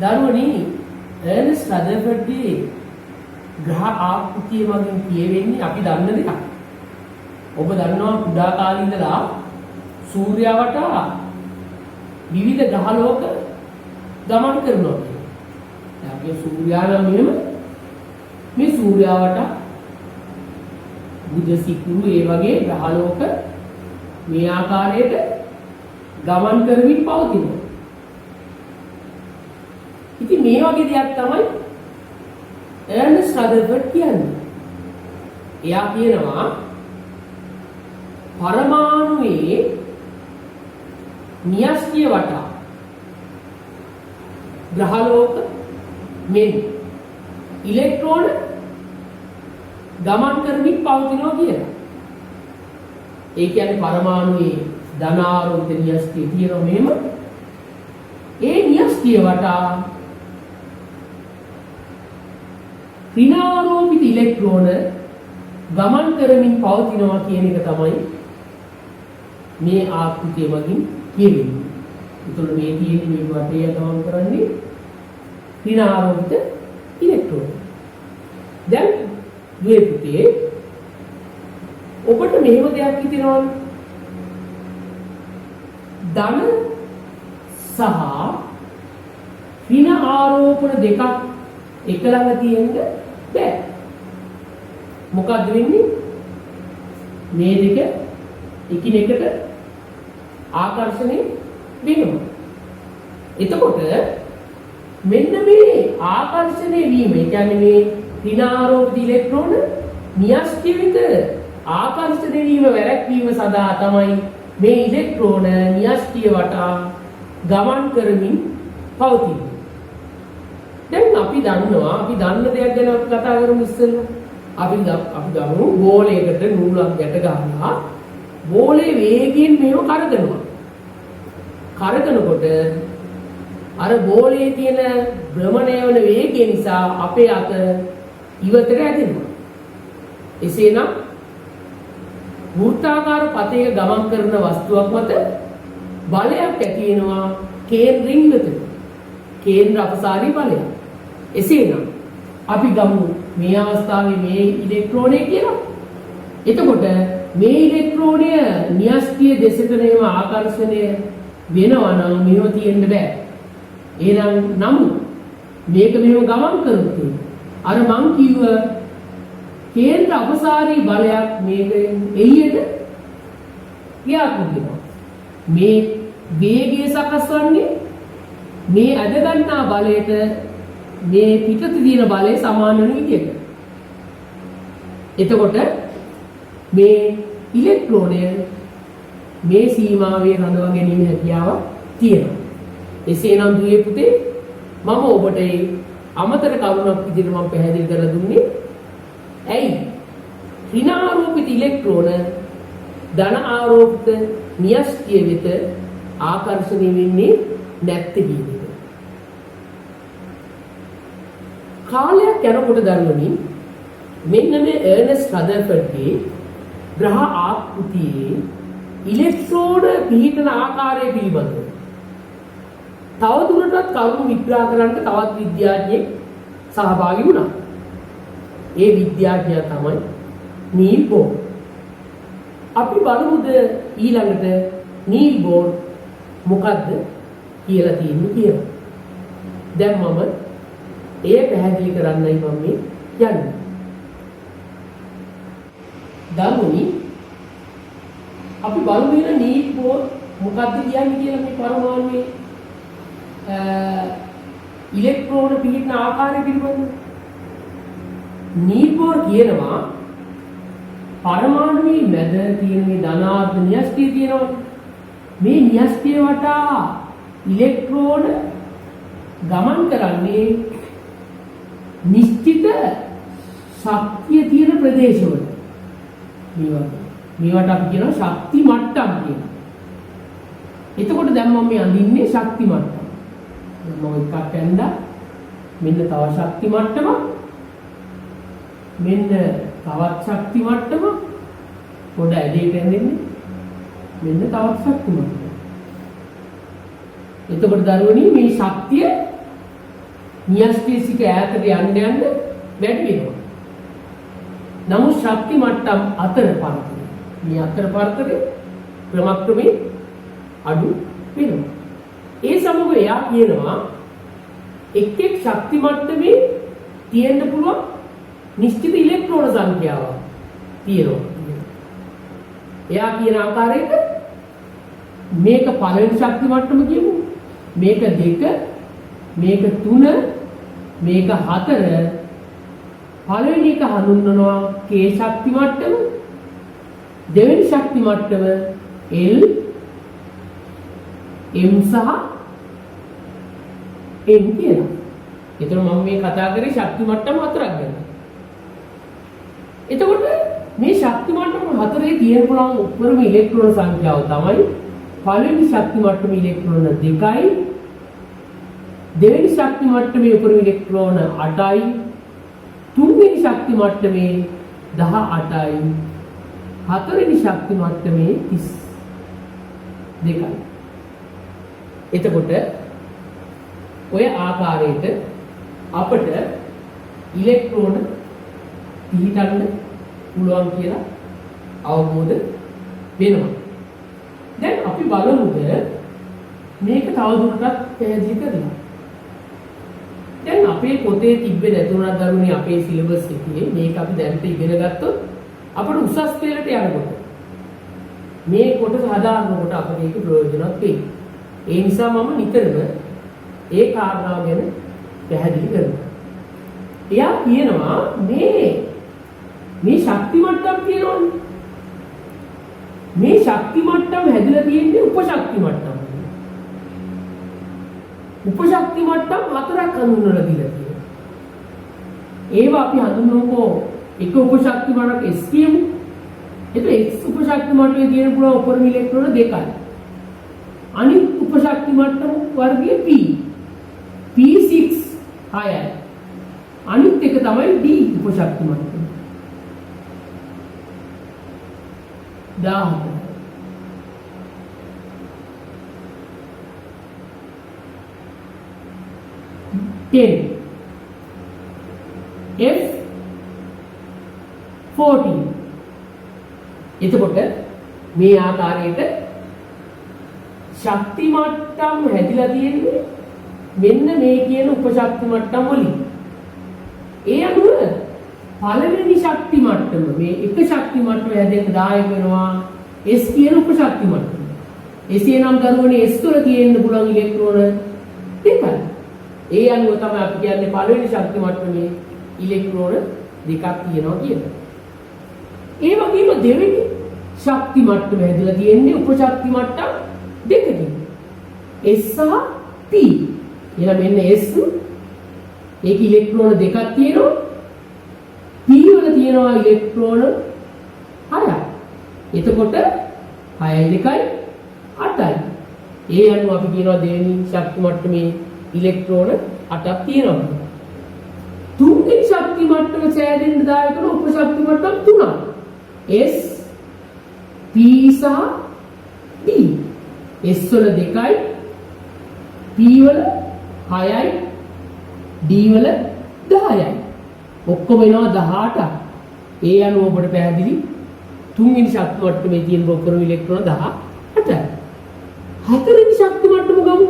දරුවනි එර්නස්ට් රදර්ෆර්ඩ්ගේ ග්‍රහ ආකෘතිය වලින් කියවෙන්නේ අපි දන්න දෙයක්. ඔබ දන්නවා කුඩා කාලේ ඉඳලා සූර්යයා වටා විවිධ ග්‍රහ ලෝක ගමන් කරනවා කියලා. දැන් අපි සූර්යයා නම් මෙහෙම මේ සූර්යයා වටා බුධ සිකුරු ඒ වගේ ග්‍රහ ලෝක මේ ආකාරයට ගමන් කරමින් පවතිනවා. ඉතින් මේ වගේ දෙයක් තමයි එර්නස්ට් රදර්ෆර්ඩ් කියන්නේ. එයා කියනවා පරමාණුවේ න්‍යෂ්ටිය වටා ග්‍රහලෝක මෙන් ඉලෙක්ට්‍රෝන ගමන් කරමින් පවතිනවා කියලා. ඒ කියන්නේ පරමාණුවේ ධනාරෝපිත න්‍යෂ්ටිය තියෙනවා මෙහෙම. ඒ න්‍යෂ්ටිය වටා ඍණාරෝපිත ඉලෙක්ට්‍රෝන ගමන් කරමින් පවතිනවා කියන එක තමයි මේ ආකෘතිය මගින් කියවෙන්නේ. ඒතකොට මේ තියෙන්නේ මේ වටේ ගමන් කරන්නේ ඍණාරෝපිත ඉලෙක්ට්‍රෝන. දැන් මේ පුතේ ඔබට මෙහෙම දෙයක් හිතෙනවා ධන සහ ඍණ ආරෝපණ දෙකක් එක ළඟ තියෙන්න බෑ. මොකද්ද වෙන්නේ? මේ දෙක එකිනෙකට ආකර්ෂණය වෙනවා. එතකොට මෙන්න මේ ආකර්ෂණය වීම, ඒ කියන්නේ මේ ඍණාරෝපිත ඉලෙක්ට්‍රෝන න්‍යෂ්ටි විත ආකර්ෂණය වීම වැළැක්වීම සඳහා තමයි මේ ඉලෙක්ට්‍රෝන න්‍යෂ්ටිය වටා ගමන් කරමින් පවතින්නේ. දැන් අපි දන්නවා, අපි දන්න දෙයක් ගැන අපි කතා කරමු ඉස්සෙල්ලා. අපි ගමු බෝලයකට නූලක් ගැට ගන්නවා. බෝලේ වේගයෙන් මේව කරකනවා. කරකනකොට අර බෝලේ තියෙන භ්‍රමණය වන වේගය නිසා අපේ අත ඉවතට ඇදෙනවා. එසේනම් වෘත්තාකාර පතයක ගමන් කරන වස්තුවක් මත බලයක් ඇති වෙනවා කේන්ද්‍රින් ඉවතට. කේන්ද්‍ර අපසාරී බලය. එසේනම් අපි ගමු මේ අවස්ථාවේ මේ ඉලෙක්ට්‍රෝනය කියලා. එතකොට මේ ඉලෙක්ට්‍රෝනය න්‍යෂ්ටිය දෙසට නේම ආකර්ෂණය වෙනවා නම් මේව තියෙන්න බෑ. එහෙනම් නමුත් මේක මෙහෙම ගමන් කරොත් අර මං කිව්ව කේන්ද්‍ර අපසාරී බලයක් මේකෙන් එළියට ක්‍රියාත්මක වෙනවා. මේ වේගය සකස් වන්නේ මේ අද ගන්නා බලයට මේ පිටත තියෙන බලය සමාන වෙන විදිහට. එතකොට මේ ඉලෙක්ට්‍රෝනය මේ සීමාවේ රඳවා ගැනීම හැකියාව තියෙනවා. එසේනම් දුවේ පුතේ මම ඔබට අමතර කරුණක් විදිහට මම පැහැදිලි කරලා දුන්නේ. ඇයි? ඍණාරෝපිත ඉලෙක්ට්‍රෝන ධන ආරෝපිත න්‍යෂ්ටිය වෙත ආකර්ෂණය වෙන්නේ නැත්තේ කියන එක. කාලයක් යනකොට දරුවනි මෙන්න මේ එර්නස්ට් රදර්ෆර්ඩ්ගේ ග්‍රහ ආකෘතියේ ඉලෙක්ට්‍රෝන පිහිටන ආකාරය පිළිබඳව තවදුරටත් කරුණු විග්‍රහ කරන්න තවත් විද්‍යාඥයෙක් සහභාගී වුණා. ඒ විද්‍යාඥයා තමයි නීල් බෝර්. අපි බලමුද ඊළඟට නීල් බෝර් මොකද්ද කියලා තියෙන්නේ කියලා. දැන් මම ඒ පැහැදිලි කරන්නයි මම මේ යන්නේ. දරුවනි අපි බලමු වෙන නීල් බෝර් මොකද්ද කියන්නේ කියලා මේ පරමාණුවේ ඉලෙක්ට්‍රෝන පිහිටන ආකාරය පිළිබඳව. නීල් බෝර් කියනවා පරමාණුවේ මැද තියෙන මේ ධනාත්මක න්‍යෂ්ටිය තියෙනවා. මේ න්‍යෂ්ටිය වටා ඉලෙක්ට්‍රෝන ගමන් කරන්නේ නිශ්චිත ශක්තිය තියෙන ප්‍රදේශවල. මේවට අපි කියනවා ශක්ති මට්ටම් කියලා. එතකොට දැන් මම මේ අඳින්නේ ශක්ති මට්ටම. මම එකක් ඇඳලා මෙන්න තව ශක්ති මට්ටමක්. මෙන්න තවත් ශක්ති මට්ටමක්. පොඩ ඇදේට ඇඳෙන්නේ. මෙන්න තවත් ශක්ති මට්ටමක්. එතකොට දරුවනි මේ ශක්තිය න්‍යෂ්ටි සිට ඈතට යන්න යන්න වැඩි වෙනවා. නමුත් ශක්ති මට්ටම් අතර පරතරය. මේ අතර පරතරය ක්‍රමක්‍රමයෙන් අඩු වෙනවා. ඒ සමග එයා කියනවා එක් එක් ශක්ති මට්ටමේ තියෙන්න පුළුවන් නිශ්චිත ඉලෙක්ට්‍රෝන සංඛ්‍යාවක් තියෙනවා. එයා කියන ආකාරයට මේක පළවෙනි ශක්ති මට්ටම කියමු. මේක 2, මේක 3, මේක 4. පළවෙනි එක හඳුන්වනවා K ශක්ති මට්ටම. දෙවෙනි ශක්ති මට්ටම L, M සහ N කියලා. ඒතර මම මේ කතා කරේ ශක්ති මට්ටම 4ක් ගැන. එතකොට මේ ශක්ති මට්ටම 4 තියෙන පුළුවන් උපරිම ඉලෙක්ට්‍රෝන සංඛ්‍යාව තමයි පළවෙනි ශක්ති මට්ටමේ ඉලෙක්ට්‍රෝන 2යි, දෙවෙනි ශක්ති මට්ටමේ උපරිම ඉලෙක්ට්‍රෝන 8යි, තුන්වෙනි ශක්ති මට්ටමේ 18යි, හතරවෙනි ශක්ති මට්ටමේ 32යි. එතකොට ඔය ආකාරයට අපට ඉලෙක්ට්‍රෝන පිළිගන්න පුළුවන් කියලා අවබෝධ වෙනවා. දැන් අපි බලමුද මේක තවදුරටත් පැහැදිලි කරලා. දැන් අපේ පොතේ තිබ්බේ නැතුණා දරුවනේ අපේ සිලබස් එකේ මේක අපි දැනට ඉගෙන ගත්තොත් අපිට උසස් පෙළට යනකොට මේ කොටස හදාගන්නකොට අපිට ඒක ප්‍රයෝජනවත් වෙයි. ඒ නිසා මම නිතරම ඒ කාරණාව ගැන පැහැදිලි කරනවා. එයා කියනවා මේ ශක්ති මට්ටම් කියනවනේ. මේ ශක්ති මට්ටම් හැදිලා තියෙන්නේ උපශක්ති මට්ටම්. උපශක්ති මට්ටම් 4ක් හඳුන්වලා දීලා තියෙනවා. ඒවා අපි හඳුන්වමු එක උපශක්ති මට්ටමක් S කියමු. එතකොට X උපශක්ති මට්ටමේ තියෙන පුළුවන් උපරිම ඉලෙක්ට්‍රෝන 2යි. අනිත් උපශක්ති මට්ටම වර්ගය P. P6 6යි. අනිත් එක තමයි D උපශක්ති මට්ටම. 14. F14. එතකොට මේ ආකාරයට ශක්ති මට්ටම් හැදිලා තියෙන්නේ මෙන්න මේ කියන උපශක්ති මට්ටම් වලින්. ඒ අනුව පළවෙනි ශක්ති මට්ටම මේ එක ශක්ති මට්ටම හැදෙන්න දායක වෙනවා S කියන උපශක්ති මට්ටම. එසේ නම් දරුවනේ S වල තියෙන්න පුළුවන් ඉලෙක්ට්‍රෝන 2යි. ඒ අනුව තමයි අපි කියන්නේ පළවෙනි ශක්ති මට්ටමේ ඉලෙක්ට්‍රෝන 2ක් තියෙනවා කියලා. ඒ වගේම දෙවෙනි ශක්ති මට්ටම හැදලා තියෙන්නේ උපශක්ති මට්ටම් 2කින්. S සහ P. එහෙනම් මෙන්න S ඒක ඉලෙක්ට්‍රෝන 2ක් තියෙනවා. P වල තියෙනවා ඉලෙක්ට්‍රෝන 6ක්. එතකොට 6යි 2යි 8යි. ඒ අනුව අපි කියනවා දෙවෙනි ශක්ති මට්ටමේ ඉලෙක්ට්‍රෝන 8ක් තියෙනවා. තුන්වෙනි ශක්ති මට්ටම සෑදෙන්න දායක කරන උපශක්ති මට්ටම් 3ක්. S, P සහ D. S වල 2යි, P වල 6යි, D වල 10යි. ඔක්කොම වෙනවා 18ක්. ඒ අනුව ඔබට පැහැදිලි තුන්වෙනි ශක්ති මට්ටමේ තියෙන උපරිම ඉලෙක්ට්‍රෝන 18යි. හතරවෙනි ශක්ති මට්ටම ගමු.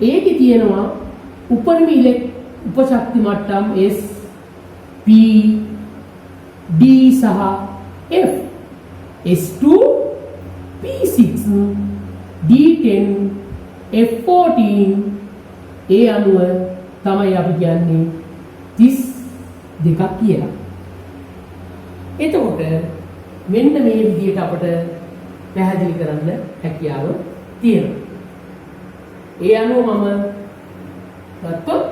ඒකේ තියෙනවා උපරිම උපශක්ති මට්ටම් S, P, D සහ F. S2, P6, D10, F14. ඒ අනුව තමයි අපි කියන්නේ 32ක් කියලා. එතකොට මෙන්න මේ විදිහට අපට පැහැදිලි කරන්න හැකියාව තියෙනවා. ඒ අනුව මම ගත්තොත්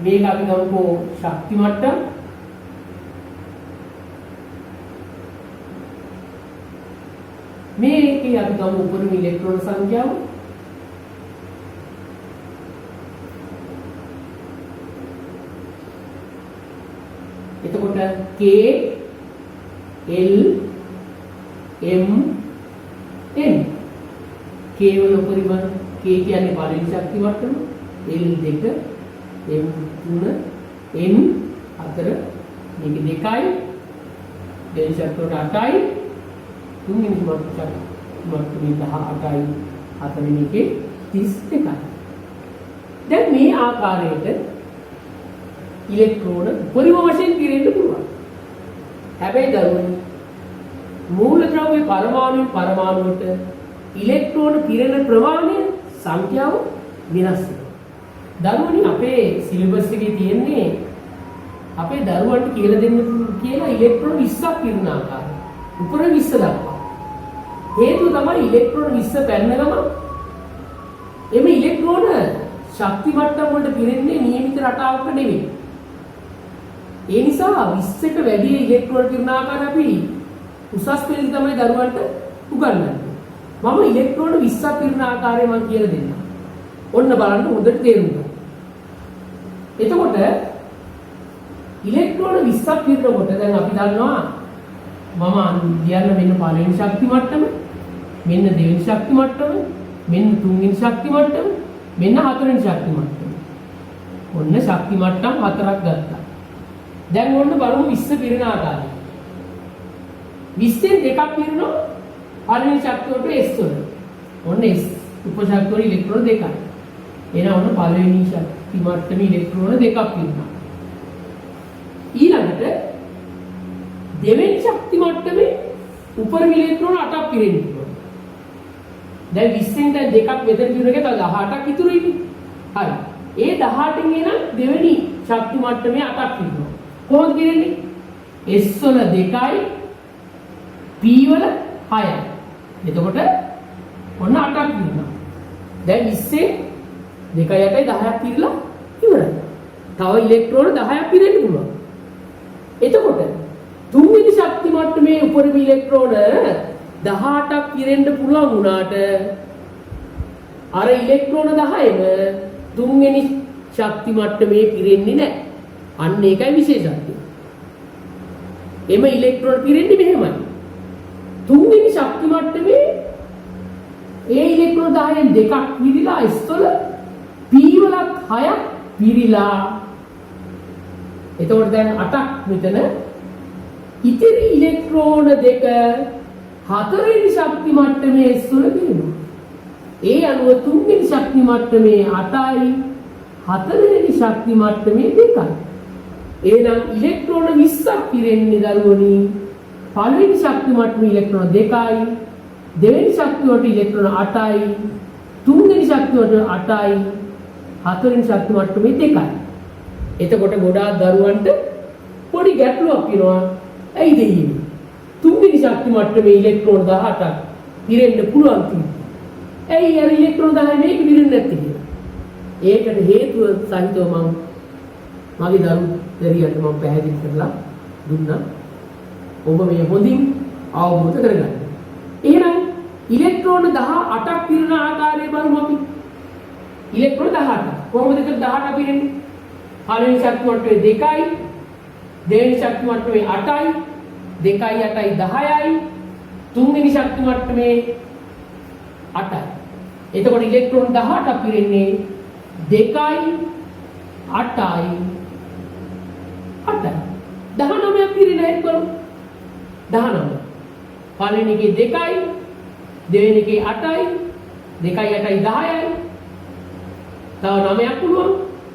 මේක අපි ගමුකෝ ශක්ති මට්ටම්. මේකේ අපි ගමු උපරිම ඉලෙක්ට්‍රෝන සංඛ්‍යාව. එතකොට K, L, M, N. K වල උපරිම K කියන්නේ පළවෙනි ශක්ති මට්ටම. L2 M3 N4 මේක 2යි දෙවෙනි ශක්තියට 8යි තුන්වෙනි ශක්තියට 18යි හතරවෙනි එකේ 32යි. දැන් මේ ආකාරයට ඉලෙක්ට්‍රෝන උපරිම වශයෙන් පිරෙන්න පුළුවන්. හැබැයි දරුවනි මූලද්‍රව්‍ය පරමාණුවෙන් පරමාණුවට ඉලෙක්ට්‍රෝන පිරෙන ප්‍රමාණය සංඛ්‍යාව වෙනස් වෙනවා. දරුවනි අපේ සිලබස් එකේ තියෙන්නේ අපේ දරුවන්ට කියලා දෙන්න කියලා ඉලෙක්ට්‍රෝන 20ක් පිරෙන ආකාරය. උපර 20 දක්වා. හේතුව තමයි ඉලෙක්ට්‍රෝන 20 පැන්න ගම එමේ ඉලෙක්ට්‍රෝන ශක්ති මට්ටම් වලට පිරෙන්නේ නියමිත රටාවක නෙවෙයි. ඒ නිසා 20ට වැඩි ඉලෙක්ට්‍රෝන පිරෙන ආකාරය අපි උසස් පෙළේ තමයි දරුවන්ට උගන්වන්නේ. මම ඉලෙක්ට්‍රෝන 20ක් පිරෙන ආකාරය මම කියලා දෙන්නම්. ඔන්න බලන්න හොඳට තේරුම් ගන්න. එතකොට ඉලෙක්ට්‍රෝන 20ක් පිරෙනකොට දැන් අපි දන්නවා මම කියන්න මෙන්න පළවෙනි ශක්ති මට්ටම, මෙන්න දෙවෙනි ශක්ති මට්ටම, මෙන්න තුන්වෙනි ශක්ති මට්ටම, මෙන්න හතරවෙනි ශක්ති මට්ටම. ඔන්න ශක්ති මට්ටම් හතරක් ගත්තා. දැන් ඔන්න බලමු 20 පිරෙන ආකාරය. 20න් දෙකක් පිරෙනවා පළවෙනි ශක්තියට S වල. ඔන්න S උපශක්ති වල ඉලෙක්ට්‍රෝන දෙකයි. එහෙනම් ඔන්න පළවෙනි ශක්ති මට්ටමේ ඉලෙක්ට්‍රෝන දෙකක් පිරෙනවා. ඊළඟට දෙවෙනි ශක්ති මට්ටමේ උපරිම ඉලෙක්ට්‍රෝන 8ක් පිරෙන්න පුළුවන්. දැන් 20න් දැන් දෙකක් මෙතන පිරුණේ තව 18ක් ඉතුරු ඉන්නේ. හරි. ඒ 18න් එන දෙවෙනි ශක්ති මට්ටමේ 8ක් පිරෙනවා. කොහොමද පිරෙන්නේ? S වල 2යි P වල 6යි. එතකොට ඔන්න 8ක් පිරෙනවා. දැන් 20 2යි 8යි 10ක් පිරලා ඉවරයි. තව ඉලෙක්ට්‍රෝන 10ක් පිරෙන්න පුළුවන්. එතකොට තුන්වෙනි ශක්ති මට්ටමේ උපරිම ඉලෙක්ට්‍රෝන 18ක් පිරෙන්න පුළුවන් වුණාට අර ඉලෙක්ට්‍රෝන 10ම තුන්වෙනි ශක්ති මට්ටමේ පිරෙන්නේ නැහැ. අන්න ඒකයි විශේෂත්වය. එම ඉලෙක්ට්‍රෝන පිරෙන්නේ මෙහෙමයි. තුන්වෙනි ශක්ති මට්ටමේ ඒ ඉලෙක්ට්‍රෝන 10න් දෙකක් පිරීලා S වල P වලත් 6ක් පිරීලා එතකොට දැන් 8ක් මෙතන ඉතිරි ඉලෙක්ට්‍රෝන දෙක හතරවෙනි ශක්ති මට්ටමේ S වල පිරෙනවා. ඒ අනුව තුන්වෙනි ශක්ති මට්ටමේ 8යි හතරවෙනි ශක්ති මට්ටමේ 2යි. එහෙනම් ඉලෙක්ට්‍රෝන 20ක් පිරෙන්නේ දරුවනි පළවෙනි ශක්ති මට්ටමේ ඉලෙක්ට්‍රෝන 2යි, දෙවෙනි ශක්ති වලට ඉලෙක්ට්‍රෝන 8යි, තුන්වෙනි ශක්ති වලට 8යි, හතරවෙනි ශක්ති මට්ටමේ 2යි. එතකොට ගොඩාක් දරුවන්ට පොඩි ගැටලුවක් වෙනවා. ඇයි දෙන්නේ? තුන්වෙනි ශක්ති මට්ටමේ ඉලෙක්ට්‍රෝන 18ක් පිරෙන්න පුළුවන් කිව්වා. ඇයි අර ඉලෙක්ට්‍රෝන 10 මේක පිරෙන්නේ නැත්තේ කියලා. ඒකට හේතුව සහිතව මගේ දරුවරියට මම පැහැදිලි කරලා දුන්නා. ඔබ මේ හොඳින් අවබෝධ කරගන්න. එහෙනම් ඉලෙක්ට්‍රෝන 18ක් පිරෙන ආකාරය බලමු අපි. ඉලෙක්ට්‍රෝන 18. කොහොමද ඒක 18 පිරෙන්නේ? පළවෙනි ශක්ති මට්ටමේ 2යි, දෙවෙනි ශක්ති මට්ටමේ 8යි, 2යි 8යි 10යි, තුන්වෙනි ශක්ති මට්ටමේ 8යි. එතකොට ඉලෙක්ට්‍රෝන 18ක් පිරෙන්නේ 2යි 8යි 8යි. 19ක් පිරෙන හැටි බලමු. 19. පළවෙනි එකේ 2යි, දෙවෙනි එකේ 8යි, 2යි 8යි 10යි. තව 9ක් පුළුවන්.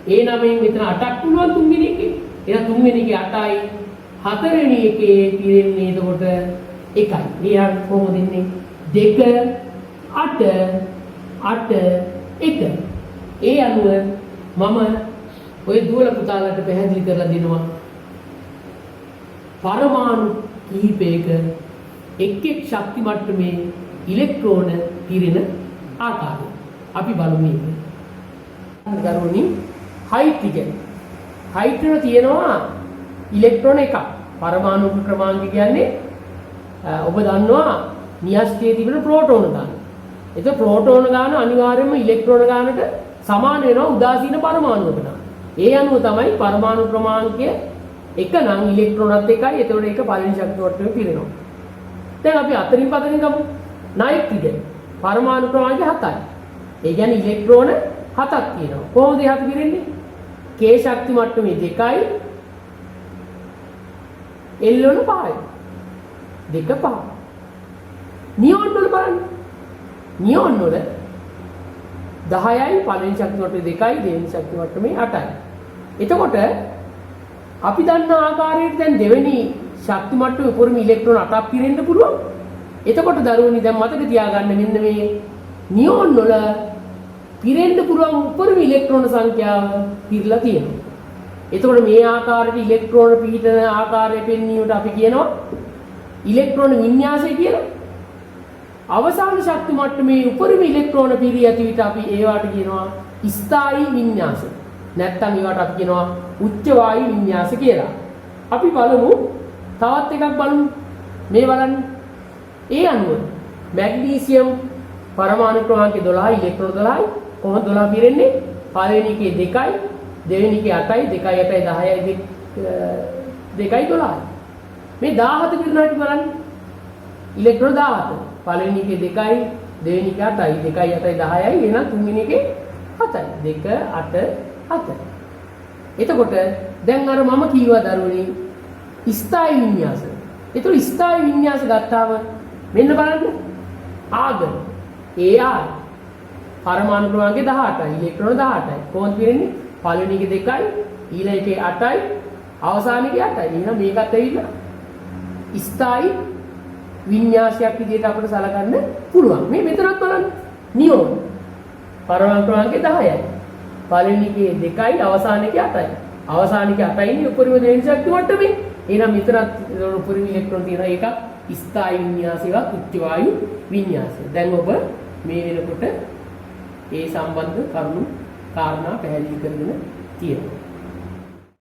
ඒ 9න් මෙතන 8ක් පුළුවන් තුන්වෙනි එකේ. එහෙනම් තුන්වෙනි එකේ 8යි, හතරවෙනි එකේ පිරෙන්නේ එතකොට 1යි. ඊයන් කොහොමද ඉන්නේ? 2 8 8 1. ඒ අනුව මම ඔය දුවල පුතාලට පැහැදිලි කරලා දෙනවා. පරමාණු කිහිපයක එක් ශක්ති මට්ටමේ ඉලෙක්ට්‍රෝන පිරෙන ආකාරය. අපි බලමු මේක. ගරුණි හයිඩ්‍රජන්. හයිඩ්‍රජන් තියෙනවා ඉලෙක්ට්‍රෝන එකක්. පරමාණු ක්‍රමාංක කියන්නේ ඔබ දන්නවා න්‍යෂ්ටියේ තිබෙන ප්‍රෝටෝන ගාන. ඒක ප්‍රෝටෝන ගාන අනිවාර්යයෙන්ම ඉලෙක්ට්‍රෝන ගානට සමාන වෙනවා උදාසීන පරමාණුවකට නම්. ඒ අනුව තමයි පරමාණු ක්‍රමාංකය එක නම් ඉලෙක්ට්‍රෝනත් එකයි. එතකොට ඒක පළවෙනි ශක්ති මට්ටමේ පිරෙනවා. දැන් අපි අතරින් පතරින් ගමු. නයිට්‍රජන් පරමාණු ක්‍රමාංකය 7යි. ඒ කියන්නේ ඉලෙක්ට්‍රෝන 7ක් තියෙනවා. කොහොමද ඒ 7 පිරෙන්නේ? K ශක්ති මට්ටමේ 2යි L වල 5යි. 2 5. නියෝන් වල බලන්න. නියෝන් වල 10යි පළවෙනි ශක්ති මට්ටමේ 2යි දෙවෙනි ශක්ති මට්ටමේ 8යි. එතකොට අපි දන්න ආකාරයට දැන් දෙවෙනි ශක්ති මට්ටමේ උපරිම ඉලෙක්ට්‍රෝන 8ක් පිරෙන්න පුළුවන්. එතකොට දරුවනි දැන් මතක තියාගන්න මෙන්න මේ නියෝන් වල පිරෙන්න පුළුවන් උපරිම ඉලෙක්ට්‍රෝන සංඛ්‍යාව පිරලා තියෙනවා. එතකොට මේ ආකාරයට ඉලෙක්ට්‍රෝන පිහිටන ආකාරය පෙන්වීමට අපි කියනවා ඉලෙක්ට්‍රෝන වින්‍යාසය කියලා. අවසාන ශක්ති මට්ටමේ උපරිම ඉලෙක්ට්‍රෝන පිරී ඇති විට අපි ඒවට කියනවා ස්ථායී වින්‍යාසය. නැත්තම් ඒවට අපි කියනවා උච්ච වායු වින්‍යාස කියලා. අපි බලමු තවත් එකක් බලමු. මේ බලන්න. ඒ අනුව මැග්නීසියම් පරමාණු ක්‍රමාංක 12 ඉලෙක්ට්‍රෝන 12යි. කොහොමද 12 පිරෙන්නේ? පළවෙනි එකේ 2යි, දෙවෙනි එකේ 8යි, 2යි 8යි 10යි 2යි 12යි. මේ 17 පිරෙනාට බලන්න. ඉලෙක්ට්‍රෝන 17. පළවෙනි එකේ 2යි, දෙවෙනි එකේ 8යි, 2යි 8යි 10යි, එහෙනම් තුන්වෙනි එකේ 7යි. 2 8 7. එතකොට දැන් අර මම කීවා දරුවනේ ස්ථායී වින්‍යාස. ඒතකොට ස්ථායී වින්‍යාස ගත්තාම මෙන්න බලන්න. ආගම AR පරමාණු ක්‍රමාංකය 18යි, ඉලෙක්ට්‍රෝන 18යි. කොහොමද පිරෙන්නේ? පළවෙනි එකේ 2යි, ඊළඟ එකේ 8යි, අවසාන එකේ 8යි. එහෙනම් මේකත් ඇවිල්ලා ස්ථායී වින්‍යාසයක් විදිහට අපිට සලකන්න පුළුවන්. මේ මෙතනත් බලන්න. නියෝන් පරමාණු ක්‍රමාංකය 10යි. පළවෙනි එකේ 2යි, අවසාන එකේ 8යි. අවසාන එකේ 8යි ඉන්නේ උපරිම දෙවෙනි ශක්ති මට්ටමේ. එහෙනම් මෙතනත් උපරිම ඉලෙක්ට්‍රෝන තියෙනවා. ඒක ස්ථායී වින්‍යාසයවත් උච්ච වායු වින්‍යාසය. දැන් ඔබ මේ වෙනකොට ඒ සම්බන්ධ කරුණු කාරණා පැහැදිලි කරගෙන තියෙනවා.